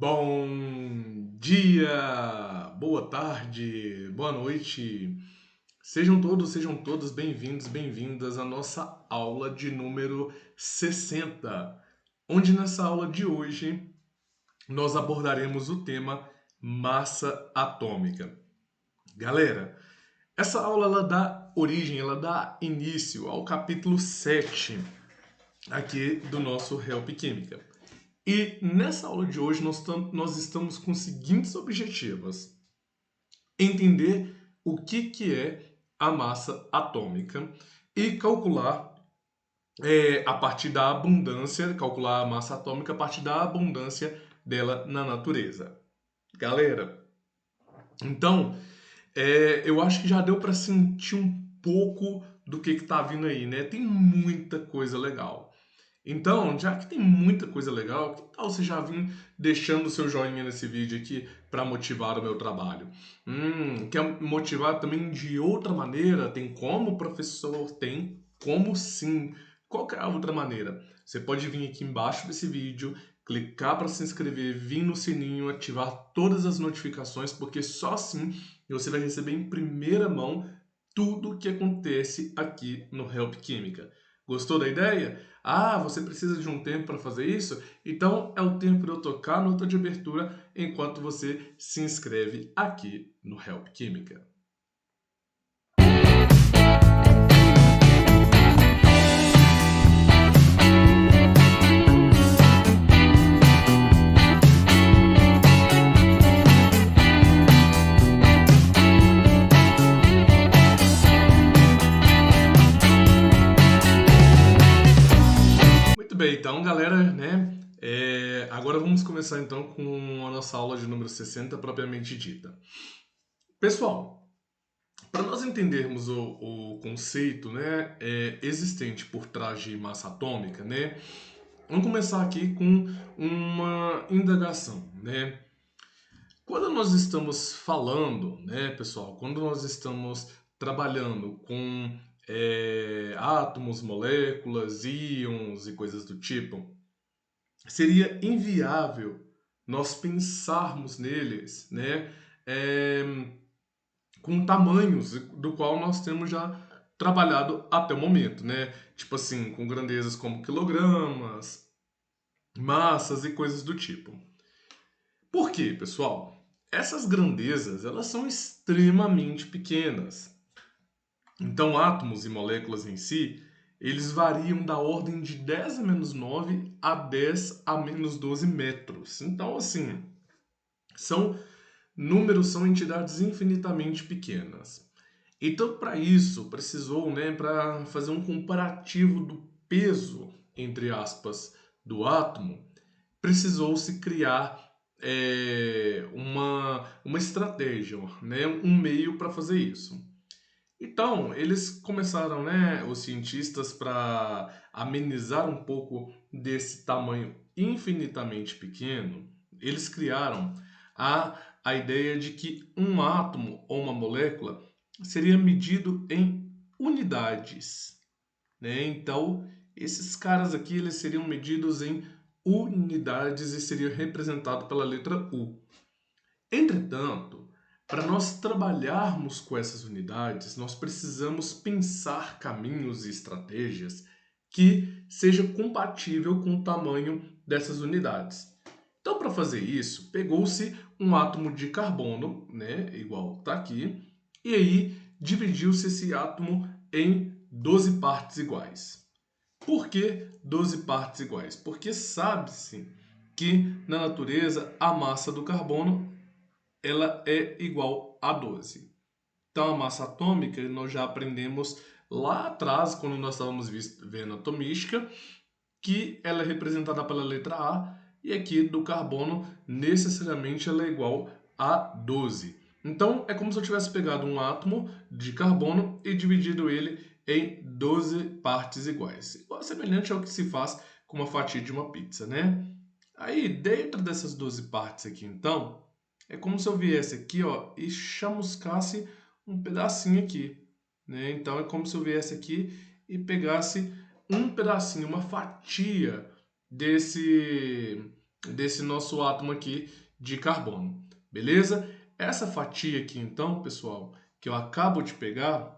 Bom dia, boa tarde, boa noite. Sejam todos bem-vindos, bem-vindas à nossa aula de número 60, onde nessa aula de hoje nós abordaremos o tema massa atômica. Galera, essa aula ela dá origem, ela dá início ao capítulo 7 aqui do nosso Help Química. E nessa aula de hoje nós estamos com os seguintes objetivos: entender o que é a massa atômica e calcular a partir da abundância, calcular a massa atômica a partir da abundância dela na natureza. Galera, então eu acho que já deu para sentir um pouco do que está vindo aí, né? Tem muita coisa legal. Então, já que tem muita coisa legal, que tal você já vir deixando o seu joinha nesse vídeo aqui para motivar o meu trabalho? Quer motivar também de outra maneira? Tem como, professor? Tem como sim. Qual que é a outra maneira? Você pode vir aqui embaixo desse vídeo, clicar para se inscrever, vir no sininho, ativar todas as notificações, porque só assim você vai receber em primeira mão tudo o que acontece aqui no Help Química. Gostou da ideia? Ah, você precisa de um tempo para fazer isso? Então é o tempo de eu tocar a nota de abertura enquanto você se inscreve aqui no Help Química. Muito bem, então galera, né? Agora vamos começar então com a nossa aula de número 60 propriamente dita. Pessoal, para nós entendermos o conceito, né, existente por trás de massa atômica, né, vamos começar aqui com uma indagação, né? Quando nós estamos falando, né, pessoal, quando nós estamos trabalhando com átomos, moléculas, íons e coisas do tipo, seria inviável nós pensarmos neles, né, é, com tamanhos do qual nós temos já trabalhado até o momento, né? Tipo assim, com grandezas como quilogramas, massas e coisas do tipo. Por quê, pessoal? Essas grandezas, elas são extremamente pequenas. Então, átomos e moléculas em si, eles variam da ordem de 10 a menos 9 a 10 a menos 12 metros. Então, assim, são números, são entidades infinitamente pequenas. Então, para isso, precisou, né, para fazer um comparativo do peso, entre aspas, do átomo, precisou-se criar uma estratégia, né, um meio para fazer isso. Então, eles começaram, né, os cientistas, para amenizar um pouco desse tamanho infinitamente pequeno, eles criaram a ideia de que um átomo ou uma molécula seria medido em unidades, né? Então, esses caras aqui eles seriam medidos em unidades e seriam representados pela letra U. Entretanto, para nós trabalharmos com essas unidades, nós precisamos pensar caminhos e estratégias que seja compatível com o tamanho dessas unidades. Então, para fazer isso, pegou-se um átomo de carbono, né, igual está aqui, e aí dividiu-se esse átomo em 12 partes iguais. Por que 12 partes iguais? Porque sabe-se que na natureza a massa do carbono ela é igual a 12. Então, a massa atômica, nós já aprendemos lá atrás, quando nós estávamos vendo atomística, que ela é representada pela letra A, e aqui do carbono, necessariamente, ela é igual a 12. Então, é como se eu tivesse pegado um átomo de carbono e dividido ele em 12 partes iguais. Igual semelhante ao que se faz com uma fatia de uma pizza, né? Aí, dentro dessas 12 partes aqui, então, é como se eu viesse aqui, ó, e chamuscasse um pedacinho aqui, né? Então é como se eu viesse aqui e pegasse um pedacinho, uma fatia desse nosso átomo aqui de carbono, beleza? Essa fatia aqui, então, pessoal, que eu acabo de pegar,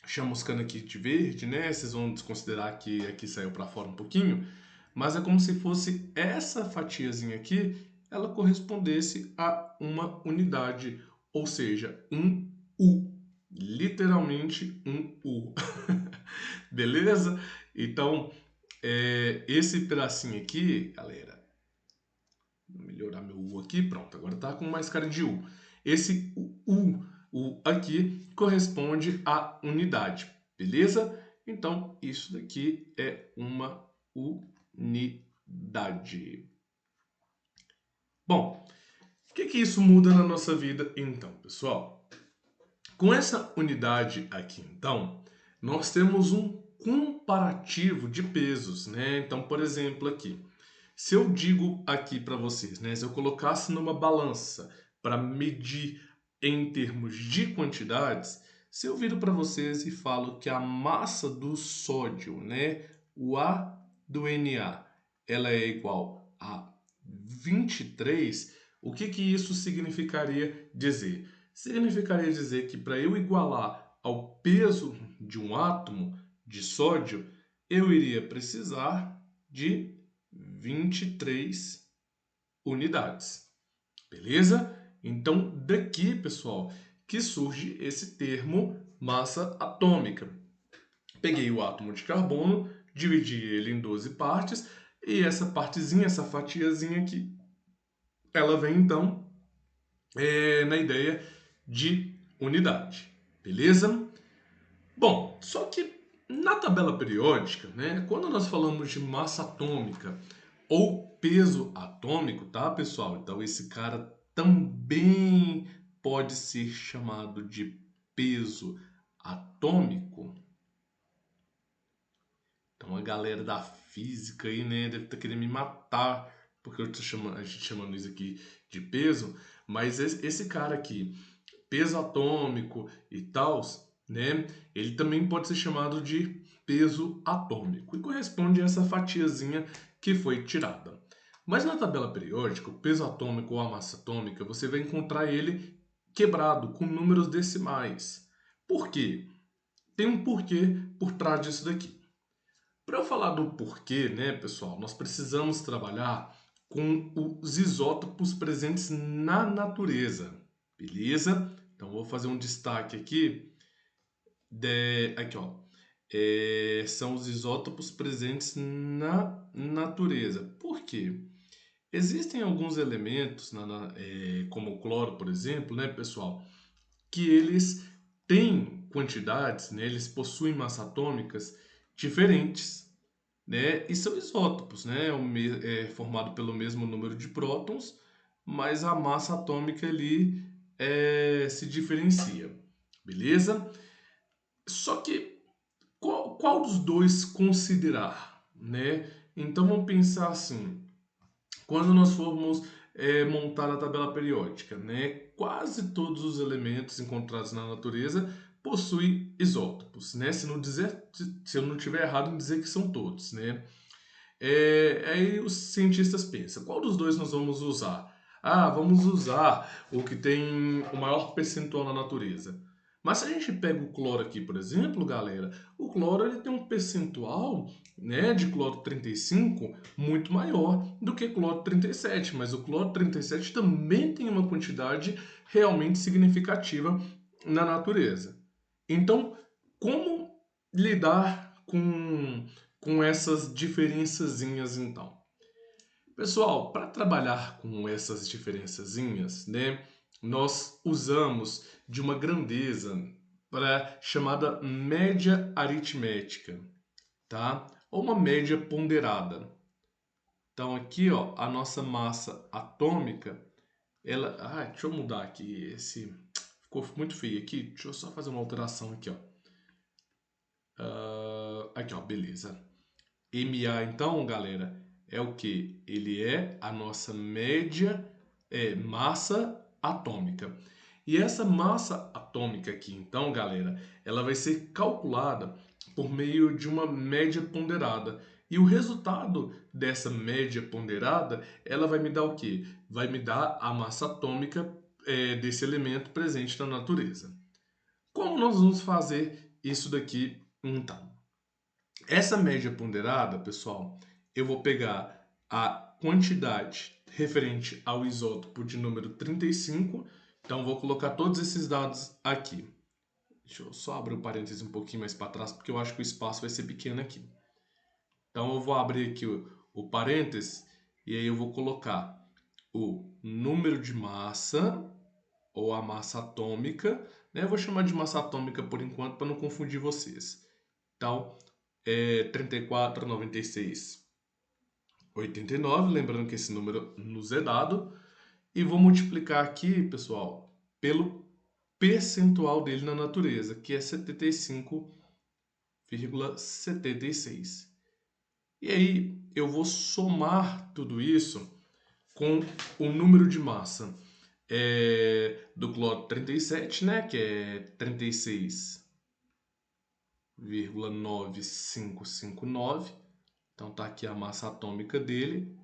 chamuscando aqui de verde, né? Vocês vão desconsiderar que aqui saiu para fora um pouquinho, mas é como se fosse essa fatiazinha aqui, ela correspondesse a uma unidade, ou seja, um U. Literalmente um U. Beleza? Então, esse pedacinho aqui, galera, vou melhorar meu U aqui, pronto, agora tá com mais cara de U. Esse U aqui corresponde à unidade, beleza? Então, isso daqui é uma unidade. Bom, o que isso muda na nossa vida então, pessoal? Com essa unidade aqui, então, nós temos um comparativo de pesos, né? Então, por exemplo, aqui, se eu digo aqui para vocês, né, se eu colocasse numa balança para medir em termos de quantidades, se eu viro para vocês e falo que a massa do sódio, né, o A do Na, ela é igual a 23, o que isso significaria dizer? Significaria dizer que para eu igualar ao peso de um átomo de sódio, eu iria precisar de 23 unidades. Beleza? Então, daqui, pessoal, que surge esse termo massa atômica. Peguei o átomo de carbono, dividi ele em 12 partes, e essa partezinha, essa fatiazinha aqui, ela vem então na ideia de unidade. Beleza? Bom, só que na tabela periódica, né, quando nós falamos de massa atômica ou peso atômico, tá, pessoal? Então esse cara também pode ser chamado de peso atômico. Então a galera da física aí, né, deve estar querendo me matar porque eu tô chamando, a gente chamando isso aqui de peso, mas esse cara aqui, peso atômico e tal, né? Ele também pode ser chamado de peso atômico e corresponde a essa fatiazinha que foi tirada. Mas na tabela periódica, o peso atômico ou a massa atômica, você vai encontrar ele quebrado com números decimais. Por quê? Tem um porquê por trás disso daqui. Para eu falar do porquê, né, pessoal, nós precisamos trabalhar com os isótopos presentes na natureza, beleza? Então vou fazer um destaque aqui, aqui ó, são os isótopos presentes na natureza. Por quê? Existem alguns elementos, como o cloro, por exemplo, né, pessoal, que eles têm quantidades, né, eles possuem massas atômicas diferentes, né? E são isótopos, né? É formado pelo mesmo número de prótons, mas a massa atômica ali se diferencia, beleza? Só que qual dos dois considerar, né? Então vamos pensar assim, quando nós formos montar a tabela periódica, né? Quase todos os elementos encontrados na natureza possuem isótopos, né? Se eu não tiver errado em dizer que são todos, né? Aí os cientistas pensam, qual dos dois nós vamos usar? Ah, vamos usar o que tem o maior percentual na natureza. Mas se a gente pega o cloro aqui, por exemplo, galera, o cloro ele tem um percentual, né, de cloro 35 muito maior do que cloro 37, mas o cloro 37 também tem uma quantidade realmente significativa na natureza. Então, como lidar com essas diferençazinhas então? Pessoal, para trabalhar com essas diferençazinhas, né, nós usamos de uma grandeza para chamada média aritmética, tá? Ou uma média ponderada. Então aqui, ó, a nossa massa atômica, ela, deixa eu mudar aqui esse ficou muito feio aqui. Deixa eu só fazer uma alteração aqui, ó. Aqui, ó, beleza. MA, então, galera, é o que? Ele é a nossa média massa atômica. E essa massa atômica aqui, então, galera, ela vai ser calculada por meio de uma média ponderada. E o resultado dessa média ponderada, ela vai me dar o quê? Vai me dar a massa atômica desse elemento presente na natureza. Como nós vamos fazer isso daqui, então? Essa média ponderada, pessoal, eu vou pegar a quantidade referente ao isótopo de número 35. Então, vou colocar todos esses dados aqui. Deixa eu só abrir o parênteses um pouquinho mais para trás, porque eu acho que o espaço vai ser pequeno aqui. Então, eu vou abrir aqui o parênteses e aí eu vou colocar o número de massa, ou a massa atômica, né? Eu vou chamar de massa atômica por enquanto para não confundir vocês. Então, 34, 96, 89, lembrando que esse número nos é dado, e vou multiplicar aqui, pessoal, pelo percentual dele na natureza, que é 75,76. E aí eu vou somar tudo isso com o número de massa do cloro 37, né, que é 36,9559. Então tá aqui a massa atômica dele.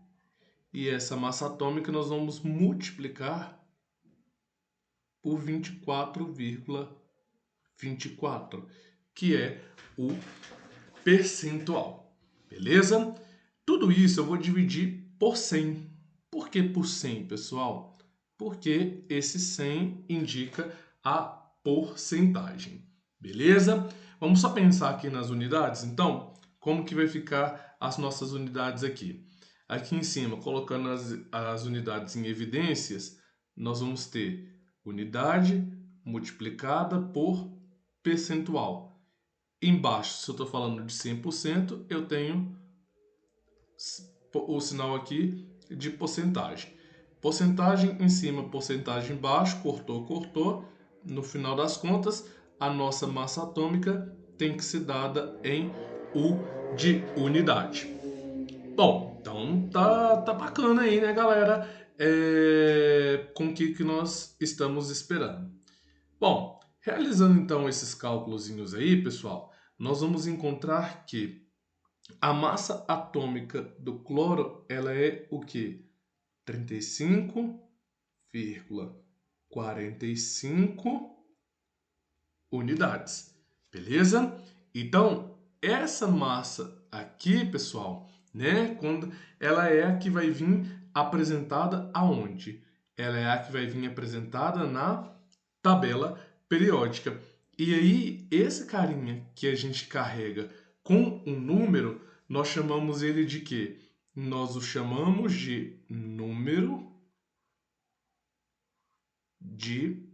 E essa massa atômica nós vamos multiplicar por 24,24, que é o percentual. Beleza? Tudo isso eu vou dividir por 100. Por que por 100, pessoal? Porque esse 100 indica a porcentagem. Beleza? Vamos só pensar aqui nas unidades, então, como que vai ficar as nossas unidades aqui? Aqui em cima, colocando as unidades em evidências, nós vamos ter unidade multiplicada por percentual. Embaixo, se eu estou falando de 100%, eu tenho o sinal aqui de porcentagem. Porcentagem em cima, porcentagem embaixo, cortou, cortou. No final das contas, a nossa massa atômica tem que ser dada em U de unidade. Bom, então tá bacana aí, né, galera? Com o que nós estamos esperando. Bom, realizando então esses cálculozinhos aí, pessoal, nós vamos encontrar que a massa atômica do cloro, ela é o quê? 35,45 unidades. Beleza? Então, essa massa aqui, pessoal, né, quando ela é a que vai vir apresentada aonde? Ela é a que vai vir apresentada na tabela periódica. E aí, esse carinha que a gente carrega com um número, nós chamamos ele de quê? Nós o chamamos de número de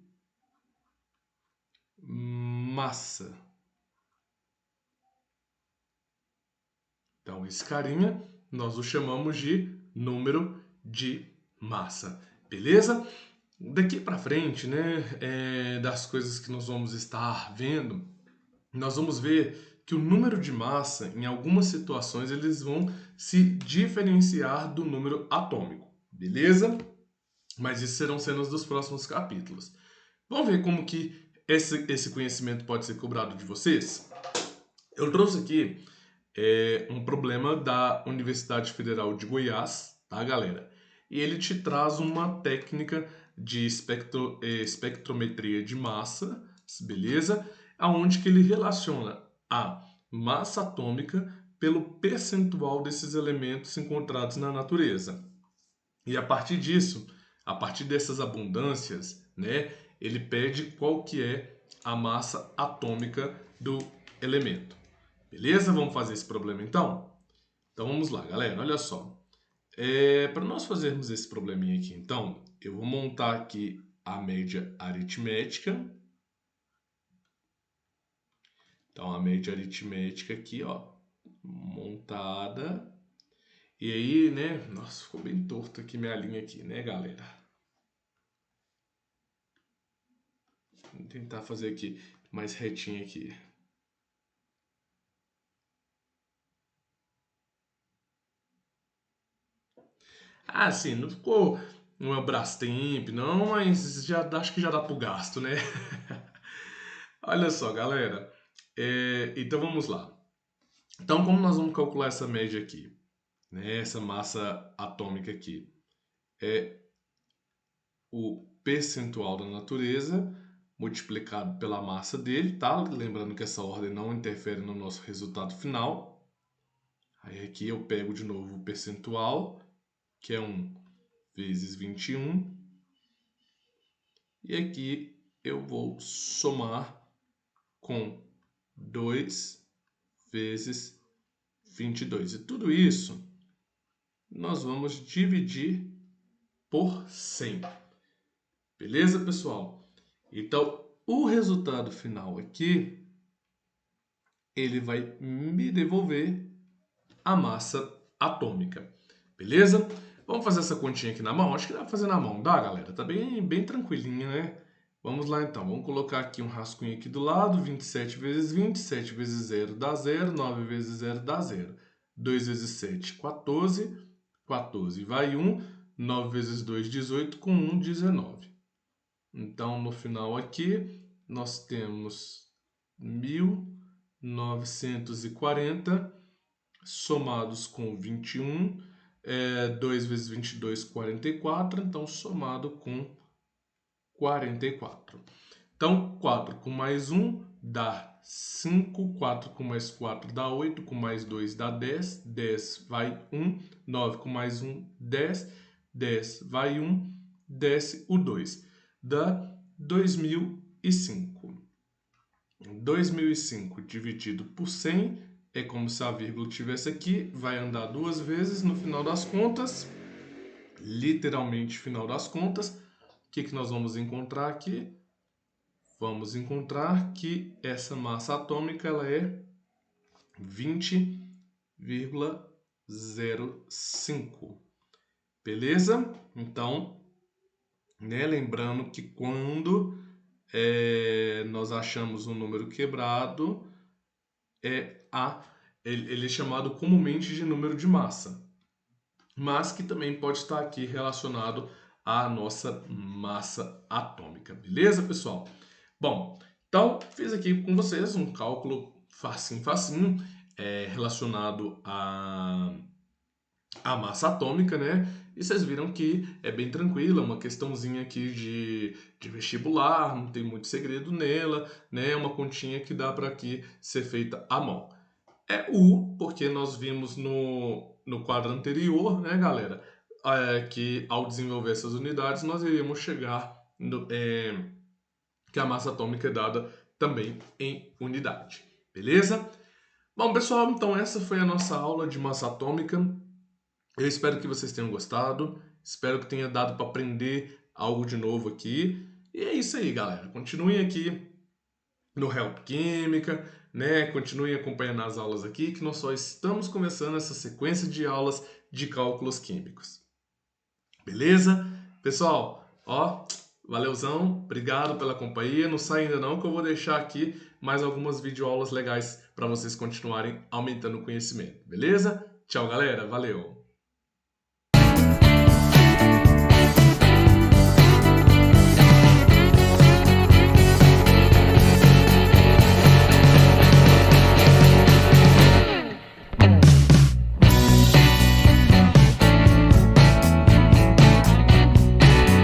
massa. Então, esse carinha nós o chamamos de número de massa. Beleza? Daqui para frente, né, das coisas que nós vamos estar vendo, nós vamos ver que o número de massa, em algumas situações, eles vão se diferenciar do número atômico, beleza? Mas isso serão cenas dos próximos capítulos. Vamos ver como que esse conhecimento pode ser cobrado de vocês? Eu trouxe aqui um problema da Universidade Federal de Goiás, tá, galera? E ele te traz uma técnica de espectrometria de massa, beleza? Aonde que ele relaciona a massa atômica pelo percentual desses elementos encontrados na natureza. E a partir disso, a partir dessas abundâncias, né, ele pede qual que é a massa atômica do elemento. Beleza? Vamos fazer esse problema então? Então vamos lá, galera. Olha só. Para nós fazermos esse probleminha aqui, então, eu vou montar aqui a média aritmética. Então, a média aritmética aqui, ó, montada. E aí, né? Nossa, ficou bem torto aqui minha linha aqui, né, galera? Vou tentar fazer aqui mais retinho aqui. Ah, sim, não ficou uma Brastemp, não, mas já acho que já dá pro gasto, né? Olha só, galera. Então vamos lá. Então, como nós vamos calcular essa média aqui? Né? Essa massa atômica aqui é o percentual da natureza multiplicado pela massa dele, tá? Lembrando que essa ordem não interfere no nosso resultado final. Aí aqui eu pego de novo o percentual, que é 1 vezes 21. E aqui eu vou somar com 2 vezes 22. E tudo isso nós vamos dividir por 100. Beleza, pessoal? Então, o resultado final aqui, ele vai me devolver a massa atômica. Beleza? Vamos fazer essa continha aqui na mão? Acho que dá pra fazer na mão, dá, galera? Tá bem tranquilinho, né? Vamos lá, então. Vamos colocar aqui um rascunho aqui do lado. 27 vezes 20. 7 vezes 0 dá 0. 9 vezes 0 dá 0. 2 vezes 7, 14. 14 vai 1. 9 vezes 2, 18. Com 1, 19. Então, no final aqui, nós temos 1940 somados com 21. 2 vezes 22, 44. Então, somado com 44. Então, 4 com mais 1 dá 5. 4 com mais 4 dá 8. Com mais 2 dá 10. 10 vai 1. 9 com mais 1, 10. 10 vai 1. Desce o 2. Dá 2005. 2005 dividido por 100 é como se a vírgula tivesse aqui, vai andar duas vezes no final das contas, literalmente final das contas. O que nós vamos encontrar aqui? Vamos encontrar que essa massa atômica ela é 20,05. Beleza? Então, né, lembrando que quando nós achamos um número quebrado, ele é chamado comumente de número de massa, mas que também pode estar aqui relacionado à nossa massa atômica. Beleza, pessoal? Bom, então fiz aqui com vocês um cálculo facinho, relacionado à massa atômica, né? E vocês viram que é bem tranquila, uma questãozinha aqui de vestibular, não tem muito segredo nela, né? É uma continha que dá para aqui ser feita à mão. É U, porque nós vimos no quadro anterior, né, galera, que ao desenvolver essas unidades nós iríamos chegar que a massa atômica é dada também em unidade. Beleza? Bom, pessoal, então essa foi a nossa aula de massa atômica. Eu espero que vocês tenham gostado. Espero que tenha dado para aprender algo de novo aqui. E é isso aí, galera. Continuem aqui no Help Química, né? Continuem acompanhando as aulas aqui, que nós só estamos começando essa sequência de aulas de cálculos químicos. Beleza? Pessoal, ó, valeuzão, obrigado pela companhia. Não sai ainda não, que eu vou deixar aqui mais algumas videoaulas legais para vocês continuarem aumentando o conhecimento. Beleza? Tchau, galera. Valeu!